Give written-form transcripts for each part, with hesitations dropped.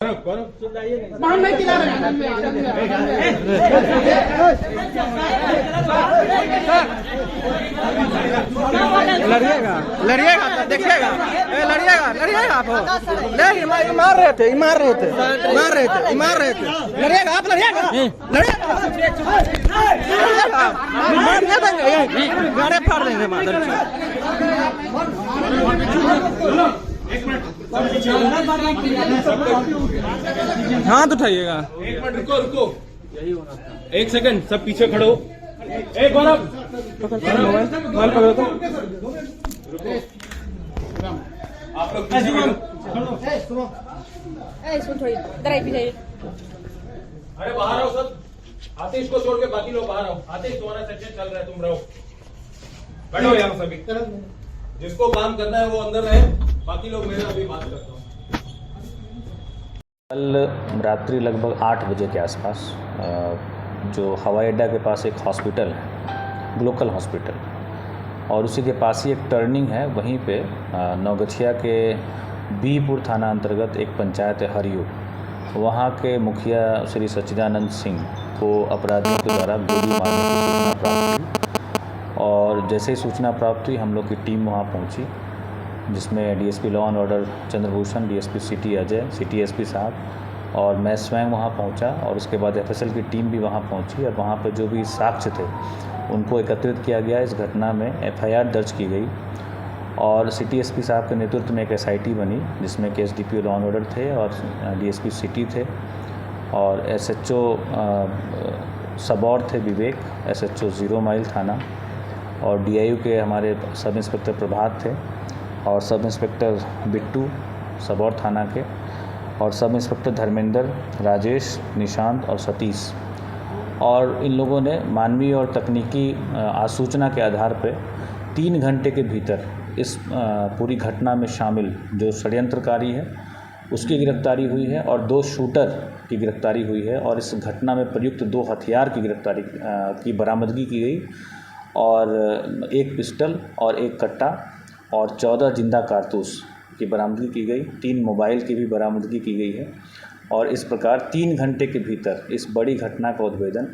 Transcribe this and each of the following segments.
नहीं खिला रहे हैं। लड़िएगा लड़िएगा देखिएगा लड़िएगा आप मार रहे थे लड़िएगा आप लड़िएगा गाड़े फाड़ देंगे माधर हाथ उठाइएगा। एक मिनट रुको एक सेकंड सब पीछे खड़ो। एक बार मोबाइल पकड़ो तो आप लोग अरे बाहर आओ सब। आतिश को छोड़ के बाकी लोग बाहर आओ। आतिश तुम्हारा सेक्शन चल रहा है, तुम रहो। बैठो यहाँ सभी। जिसको काम करना है वो अंदर रहे, बाकी लोग मेरे अभी बात करता हूँ। कल रात्रि लगभग 8 बजे के आसपास जो हवाई अड्डा के पास एक हॉस्पिटल है, लोकल हॉस्पिटल, और उसी के पास ही एक टर्निंग है, वहीं पे नौगछिया के बीपुर थाना अंतर्गत एक पंचायत है हरियो, वहाँ के मुखिया श्री सच्चिदानंद सिंह को अपराधियों के द्वारा गोली मारने की सूचना प्राप्त हुई। और जैसे ही सूचना प्राप्त हुई हम लोग की टीम वहाँ पहुँची, जिसमें DSP law and order Chandrabhushan, DSP city Ajay, city SP साहब और मैं स्वयं वहाँ पहुँचा। और उसके बाद एफएसएल की टीम भी वहाँ पहुँची और वहाँ पर जो भी साक्ष्य थे उनको एकत्रित किया गया। इस घटना में एफआईआर दर्ज की गई और सिटी एसपी साहब के नेतृत्व में एक एसआईटी बनी, जिसमें के एसडीपीओ लॉ एंड ऑर्डर थे और डीएसपी सिटी थे और एसएचओ सबौर थे विवेक, एसएचओ 0 माइल थाना, और डीआईयू के हमारे सब इंस्पेक्टर प्रभात थे और सब इंस्पेक्टर बिट्टू सबौर थाना के, और सब इंस्पेक्टर धर्मेंद्र, राजेश, निशांत और सतीश। और इन लोगों ने मानवीय और तकनीकी आसूचना के आधार पर 3 घंटे के भीतर इस पूरी घटना में शामिल जो षड्यंत्रकारी है उसकी गिरफ्तारी हुई है और 2 शूटर की गिरफ्तारी हुई है और इस घटना में प्रयुक्त 2 हथियार की गिरफ्तारी की बरामदगी की गई और 1 पिस्टल और 1 कट्टा और 14 जिंदा कारतूस की बरामदगी की गई। 3 मोबाइल की भी बरामदगी की गई है और इस प्रकार 3 घंटे के भीतर इस बड़ी घटना का उद्भेदन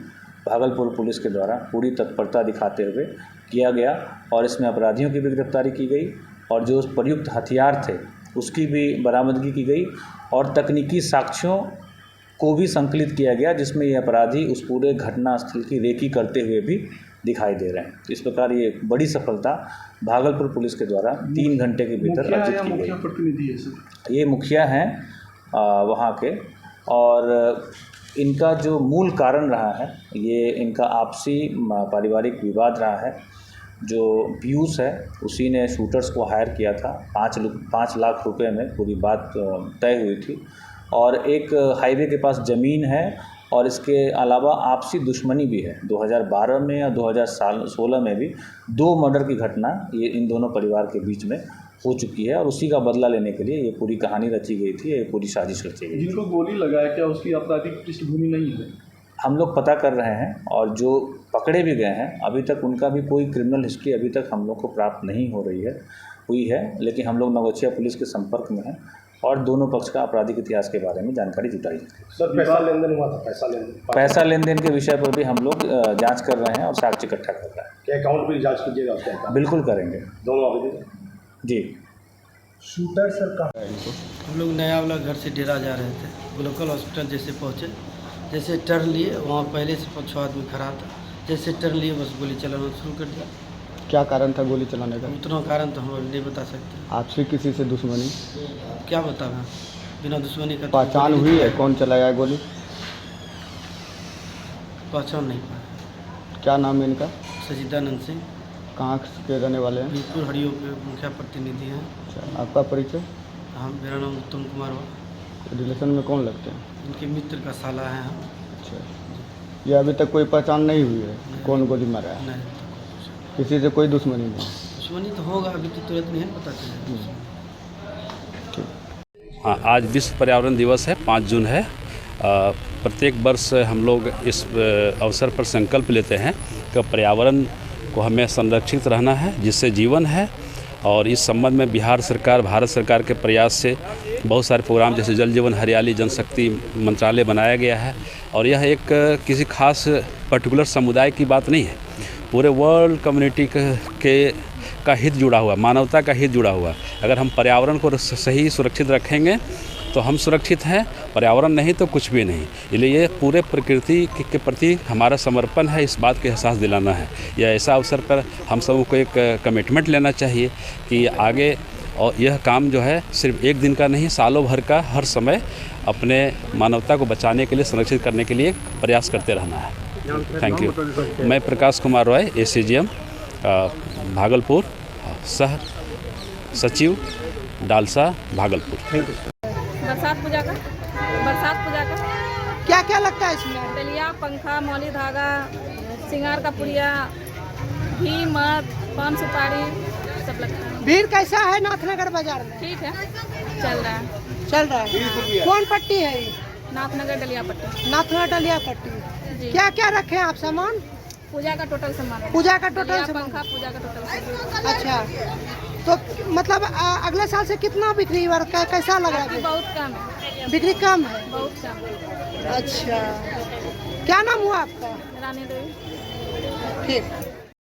भागलपुर पुलिस के द्वारा पूरी तत्परता दिखाते हुए किया गया और इसमें अपराधियों की भी गिरफ्तारी की गई और जो प्रयुक्त हथियार थे उसकी भी बरामदगी की गई और तकनीकी साक्ष्यों को भी संकलित किया गया, जिसमें ये अपराधी उस पूरे घटना स्थल की रेकी करते हुए भी दिखाई दे रहे हैं। इस प्रकार ये बड़ी सफलता भागलपुर पुलिस के द्वारा 3 घंटे के भीतर अर्जित की गई। प्रतिनिधि है सर, ये मुखिया हैं वहाँ के, और इनका जो मूल कारण रहा है ये इनका आपसी पारिवारिक विवाद रहा है। जो पीयूष है उसी ने शूटर्स को हायर किया था, 5 लाख रुपए में पूरी बात तय हुई थी और एक हाईवे के पास ज़मीन है और इसके अलावा आपसी दुश्मनी भी है। 2012 में या 2016 में भी 2 मर्डर की घटना ये इन दोनों परिवार के बीच में हो चुकी है और उसी का बदला लेने के लिए ये पूरी कहानी रची गई थी, ये पूरी साजिश रची गई। जिनको गोली लगाया क्या उसकी आपराधिक पृष्ठभूमि नहीं है? हम लोग पता कर रहे हैं और जो पकड़े भी गए हैं अभी तक उनका भी कोई क्रिमिनल हिस्ट्री अभी तक हम लोग को प्राप्त नहीं हुई है, लेकिन हम लोग नौगछिया पुलिस के संपर्क में हैं और दोनों पक्ष का आपराधिक इतिहास के बारे में जानकारी जुटाई है। सर पैसा लेन देन हुआ था? पैसा लेन देन के विषय पर भी हम लोग जांच कर रहे हैं और साक्ष्य इकट्ठा कर रहे हैं। क्या अकाउंट भी जांच कीजिएगा उसका? बिल्कुल करेंगे, दोनों आवेदन जी। शूटर सर कहाँ? हम लोग नया वाला घर से डेरा जा रहे थे, लोकल हॉस्पिटल जैसे पहुँचे, जैसे टर्न लिए वहाँ पहले से 5-6 आदमी खड़ा था, जैसे टर्न लिए बस गोली चलाना शुरू कर दिया। क्या कारण था गोली चलाने का? उतना कारण तो हम नहीं बता सकते। आपसे किसी से दुश्मनी? क्या बताना, बिना दुश्मनी का पहचान हुई है कौन चलाया है गोली? पहचान नहीं पाया। क्या नाम है इनका? सच्चिदानंद सिंह, कहाँ के रहने वाले हैं? बीपुर हरियो के मुखिया प्रतिनिधि हैं। अच्छा, आपका परिचय? मेरा नाम उत्तम कुमार हुआ। रिलेशन में कौन लगते हैं? इनके मित्र का साला है हम। अच्छा, ये अभी तक कोई पहचान नहीं हुई है कौन गोली मारा है? नहीं, किसी से कोई दुश्मनी नहीं? दुश्मनी तो होगा, अभी तो तुरंत नहीं पता चलेगा। हाँ, आज विश्व पर्यावरण दिवस है, 5 जून है। प्रत्येक वर्ष हम लोग इस अवसर पर संकल्प लेते हैं कि पर्यावरण को हमें संरक्षित रहना है, जिससे जीवन है और इस संबंध में बिहार सरकार, भारत सरकार के प्रयास से बहुत सारे प्रोग्राम जैसे जल जीवन हरियाली जनशक्ति मंत्रालय बनाया गया है। और यह एक किसी खास पर्टिकुलर समुदाय की बात नहीं है, पूरे वर्ल्ड कम्युनिटी का हित जुड़ा हुआ, मानवता का हित जुड़ा हुआ। अगर हम पर्यावरण को सही सुरक्षित रखेंगे तो हम सुरक्षित हैं, पर्यावरण नहीं तो कुछ भी नहीं। इसलिए ये पूरे प्रकृति के प्रति हमारा समर्पण है, इस बात का एहसास दिलाना है। यह ऐसा अवसर पर हम सबों को एक कमिटमेंट लेना चाहिए कि आगे और यह काम जो है सिर्फ एक दिन का नहीं, सालों भर का, हर समय अपने मानवता को बचाने के लिए, संरक्षित करने के लिए प्रयास करते रहना है। Thank you. मैं प्रकाश कुमार रॉय, ACGM भागलपुर, सह सचिव डालसा भागलपुर। बरसात पूजा का क्या क्या लगता है इसमें? डलिया, पंखा, मौली धागा, सिंगार का पुड़िया, घी, मध, पान सुपारी सब लगता है। भीड़ कैसा है नाथनगर बाजार में? ठीक है, चल रहा है। कौन पट्टी है ये? नाथनगर डलिया पट्टी। नाथनगर डलिया पट्टी। जी। क्या क्या रखे हैं आप सामान? पूजा का टोटल सामान है। पूजा का टोटल डलिया, सामान? पंखा, पूजा का टोटल सामान। अच्छा, तो मतलब अगले साल से कितना बिक्री कैसा लग रहा है? बहुत कम है। बिक्री कम है? बहुत कम। अच्छा, क्या नाम हुआ आपका? रानी देवी। ठीक।